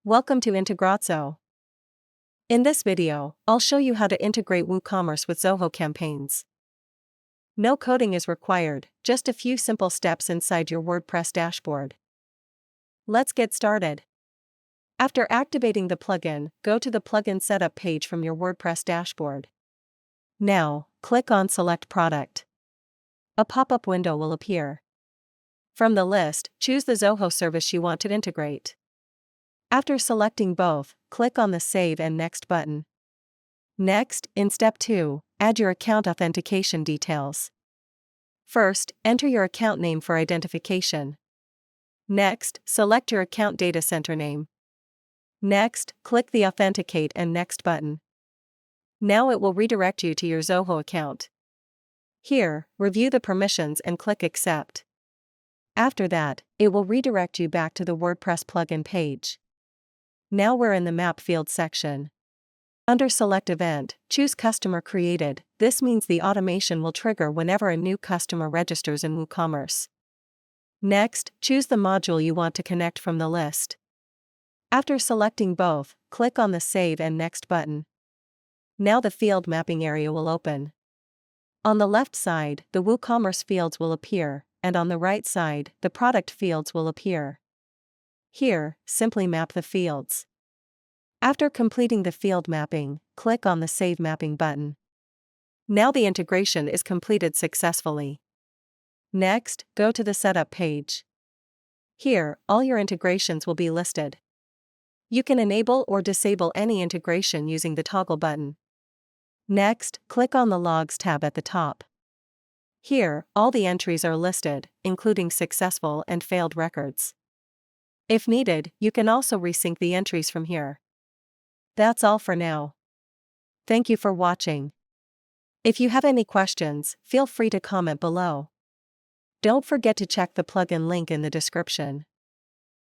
Welcome to Integrazo. In this video, I'll show you how to integrate WooCommerce with Zoho Campaigns. No coding is required, just a few simple steps inside your WordPress dashboard. Let's get started. After activating the plugin, go to the plugin setup page from your WordPress dashboard. Now, click on Select Product. A pop-up window will appear. From the list, choose the Zoho service you want to integrate. After selecting both, click on the Save and Next button. Next, in Step 2, add your account authentication details. First, enter your account name for identification. Next, select your account data center name. Next, click the Authenticate and Next button. Now it will redirect you to your Zoho account. Here, review the permissions and click Accept. After that, it will redirect you back to the WordPress plugin page. Now we're in the Map Field section. Under Select Event, choose Customer Created. This means the automation will trigger whenever a new customer registers in WooCommerce. Next, choose the module you want to connect from the list. After selecting both, click on the Save and Next button. Now the field mapping area will open. On the left side, the WooCommerce fields will appear, and on the right side, the product fields will appear. Here, simply map the fields. After completing the field mapping, click on the Save Mapping button. Now the integration is completed successfully. Next, go to the Setup page. Here, all your integrations will be listed. You can enable or disable any integration using the toggle button. Next, click on the Logs tab at the top. Here, all the entries are listed, including successful and failed records. If needed, you can also resync the entries from here. That's all for now. Thank you for watching. If you have any questions, feel free to comment below. Don't forget to check the plugin link in the description.